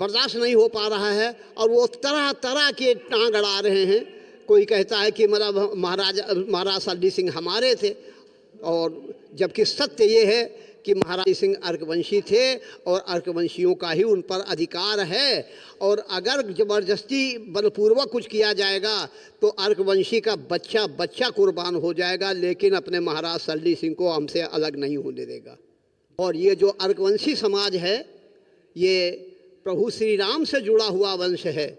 बर्दाश्त नहीं हो पा रहा है और वो तरह तरह के टांग अड़ा रहे हैं। कोई कहता है कि महाराज सल्ली सिंह हमारे थे, और जबकि सत्य ये है कि महाराज सिंह अर्कवंशी थे और अर्कवंशियों का ही उन पर अधिकार है। और अगर ज़बरदस्ती बलपूर्वक कुछ किया जाएगा तो अर्कवंशी का बच्चा बच्चा कुर्बान हो जाएगा, लेकिन अपने महाराज सल्ली सिंह को हमसे अलग नहीं होने देगा। और ये जो अर्कवंशी समाज है ये प्रभु श्री राम से जुड़ा हुआ वंश है।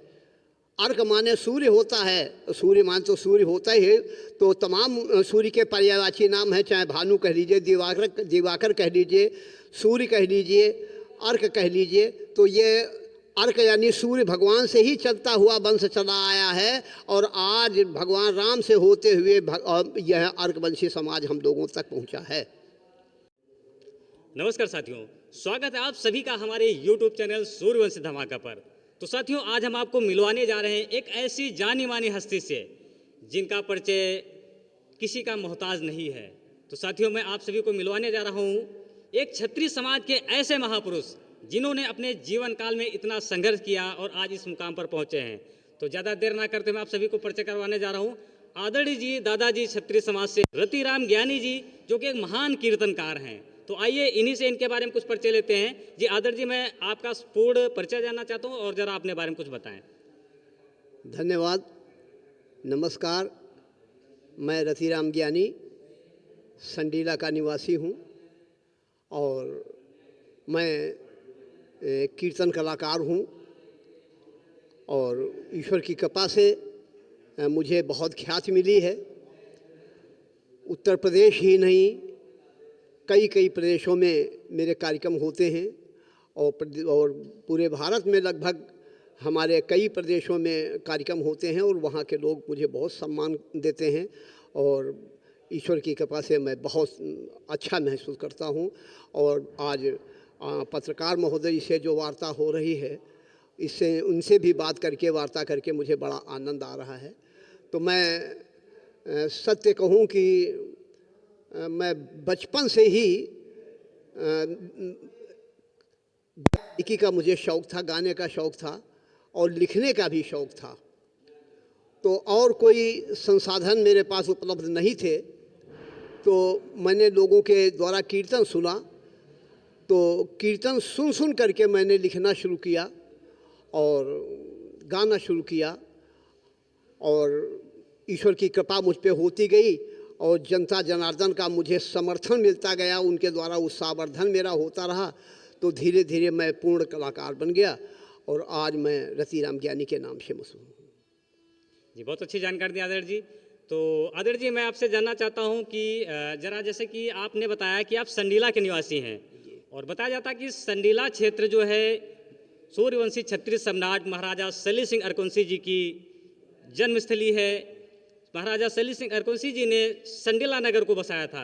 अर्क माने सूर्य होता है, सूर्य मान तो सूर्य होता ही है, तो तमाम सूर्य के पर्यायवाची नाम है, चाहे भानु कह लीजिए, दिवाकर कह लीजिए, सूर्य कह लीजिए, अर्क कह लीजिए। तो ये अर्क यानी सूर्य भगवान से ही चलता हुआ वंश चला आया है और आज भगवान राम से होते हुए यह अर्कवंशी समाज हम लोगों तक पहुंचा है। नमस्कार साथियों, स्वागत है आप सभी का हमारे YouTube चैनल सूर्यवंशी धमाका पर। तो साथियों, आज हम आपको मिलवाने जा रहे हैं एक ऐसी जानी मानी हस्ती से जिनका परिचय किसी का मोहताज नहीं है। तो साथियों, मैं आप सभी को मिलवाने जा रहा हूँ एक क्षत्रिय समाज के ऐसे महापुरुष जिन्होंने अपने जीवन काल में इतना संघर्ष किया और आज इस मुकाम पर पहुँचे हैं। तो ज़्यादा देर ना करते मैं आप सभी को परिचय करवाने जा रहा हूँ आदरणीय जी दादाजी क्षत्रिय समाज से रतिराम ज्ञानी जी, जो कि एक महान कीर्तनकार हैं। तो आइए इन्हीं से इनके बारे में कुछ परिचय लेते हैं। जी आदर जी, मैं आपका पूर्ण परिचय जानना चाहता हूँ और जरा अपने बारे में कुछ बताएं। धन्यवाद, नमस्कार। मैं रतिराम ज्ञानी संडीला का निवासी हूँ और मैं कीर्तन कलाकार हूँ और ईश्वर की कृपा से मुझे बहुत ख्याति मिली है। उत्तर प्रदेश ही नहीं, कई प्रदेशों में मेरे कार्यक्रम होते हैं और पूरे भारत में लगभग हमारे कई प्रदेशों में कार्यक्रम होते हैं और वहाँ के लोग मुझे बहुत सम्मान देते हैं और ईश्वर की कृपा से मैं बहुत अच्छा महसूस करता हूँ। और आज पत्रकार महोदय से जो वार्ता हो रही है, इससे उनसे भी बात करके वार्ता करके मुझे बड़ा आनंद आ रहा है। तो मैं सत्य कहूँ कि मैं बचपन से ही गायकी का मुझे शौक़ था, गाने का शौक़ था और लिखने का भी शौक़ था। तो और कोई संसाधन मेरे पास उपलब्ध नहीं थे, तो मैंने लोगों के द्वारा कीर्तन सुना, तो कीर्तन सुन करके मैंने लिखना शुरू किया और गाना शुरू किया और ईश्वर की कृपा मुझ पे होती गई और जनता जनार्दन का मुझे समर्थन मिलता गया, उनके द्वारा उत्साहवर्धन मेरा होता रहा। तो धीरे धीरे मैं पूर्ण कलाकार बन गया और आज मैं रतिराम ज्ञानी के नाम से मशहूर हूँ। जी, बहुत अच्छी जानकारी दी आदर जी। तो आदर जी, मैं आपसे जानना चाहता हूँ कि जरा जैसे कि आपने बताया कि आप संडीला के निवासी हैं और बताया जाता है कि संडीला क्षेत्र जो है सूर्यवंशी क्षत्रिय सम्राट महाराजा सल्ली सिंह अर्कवंशी जी की जन्मस्थली है। महाराजा सल्ली सिंह अर्कवंशी जी ने संडीला नगर को बसाया था।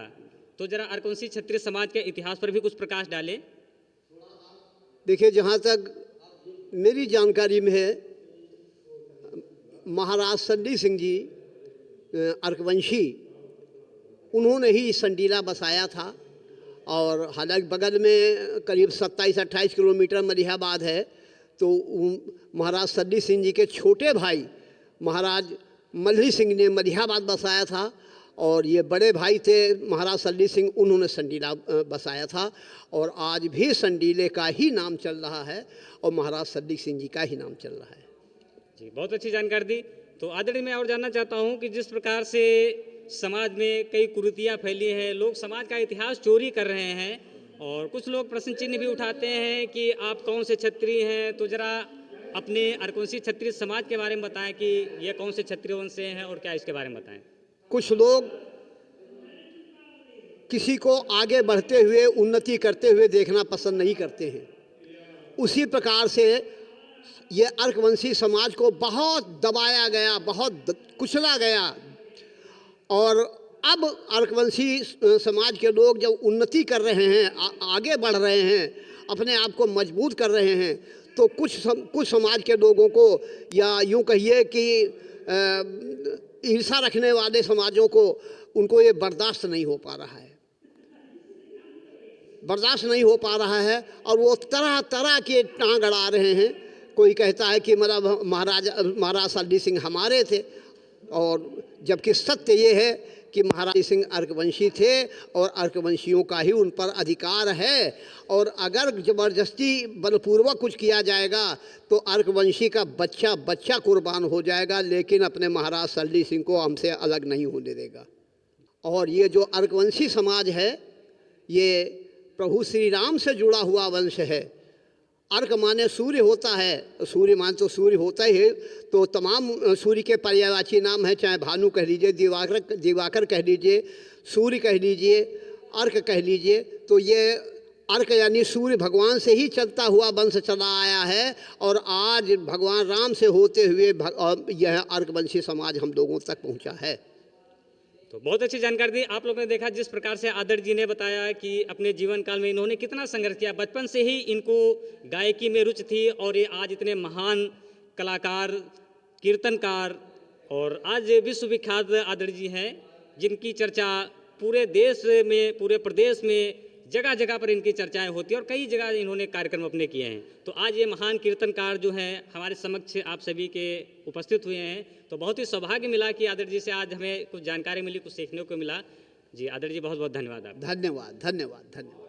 तो जरा अर्कवंशी क्षत्रिय समाज के इतिहास पर भी कुछ प्रकाश डालें। देखिए, जहाँ तक मेरी जानकारी में है, महाराज सल्ली सिंह जी अर्कवंशी उन्होंने ही संडीला बसाया था और हालांकि बगल में करीब 27-28 किलोमीटर मलिहाबाद है। तो महाराज सल्ली सिंह जी के छोटे भाई महाराज मल्ही सिंह ने मलिहाबाद बसाया था और ये बड़े भाई थे महाराज सल्ली सिंह, उन्होंने संडीला बसाया था और आज भी संडीले का ही नाम चल रहा है और महाराज सल्ली सिंह जी का ही नाम चल रहा है। जी, बहुत अच्छी जानकारी दी। तो आदरणीय, मैं और जानना चाहता हूँ कि जिस प्रकार से समाज में कई कुरीतियाँ फैली हैं, लोग समाज का इतिहास चोरी कर रहे हैं और कुछ लोग प्रश्न चिन्ह भी उठाते हैं कि आप कौन से क्षत्रिय हैं। तो जरा अपने अर्कवंशी क्षत्रिय समाज के बारे में बताएं कि ये कौन से क्षत्रिय वंश से हैं और क्या इसके बारे में बताएं। कुछ लोग किसी को आगे बढ़ते हुए उन्नति करते हुए देखना पसंद नहीं करते हैं। उसी प्रकार से ये अर्कवंशी समाज को बहुत दबाया गया, बहुत कुचला गया और अब अर्कवंशी समाज के लोग जब उन्नति कर रहे हैं, आगे बढ़ रहे हैं, अपने आप को मजबूत कर रहे हैं, तो कुछ समाज के लोगों को या यूँ कहिए कि ईर्षा रखने वाले समाजों को, उनको ये बर्दाश्त नहीं हो पा रहा है, बर्दाश्त नहीं हो पा रहा है और वो तरह तरह के टांग अड़ा रहे हैं। कोई कहता है कि महाराज सल्डी सिंह हमारे थे, और जबकि सत्य ये है कि महाराज सिंह अर्कवंशी थे और अर्कवंशियों का ही उन पर अधिकार है। और अगर ज़बरदस्ती बलपूर्वक कुछ किया जाएगा तो अर्कवंशी का बच्चा बच्चा कुर्बान हो जाएगा, लेकिन अपने महाराज सल्डी सिंह को हमसे अलग नहीं होने देगा। और ये जो अर्कवंशी समाज है ये प्रभु श्री राम से जुड़ा हुआ वंश है। अर्क माने सूर्य होता है, सूर्य मान तो सूर्य होता ही है, तो तमाम सूर्य के पर्यायवाची नाम है, चाहे भानु कह लीजिए, दिवाकर कह लीजिए, सूर्य कह लीजिए, अर्क कह लीजिए। तो ये अर्क यानी सूर्य भगवान से ही चलता हुआ वंश चला आया है, और आज भगवान राम से होते हुए यह अर्कवंशी समाज हम लोगों तक पहुंचा है। तो बहुत अच्छी जानकारी दी। आप लोगों ने देखा जिस प्रकार से आदर्श जी ने बताया कि अपने जीवन काल में इन्होंने कितना संघर्ष किया। बचपन से ही इनको गायकी में रुचि थी और ये आज इतने महान कलाकार, कीर्तनकार और आज विश्व विख्यात आदर्श जी हैं, जिनकी चर्चा पूरे देश में, पूरे प्रदेश में जगह जगह पर इनकी चर्चाएं होती हैं और कई जगह इन्होंने कार्यक्रम अपने किए हैं। तो आज ये महान कीर्तनकार जो हैं हमारे समक्ष आप सभी के उपस्थित हुए हैं, तो बहुत ही सौभाग्य मिला कि आदर्श जी से आज हमें कुछ जानकारी मिली, कुछ सीखने को मिला। जी आदर्श जी बहुत बहुत धन्यवाद। आप धन्यवाद धन्यवाद धन्यवाद।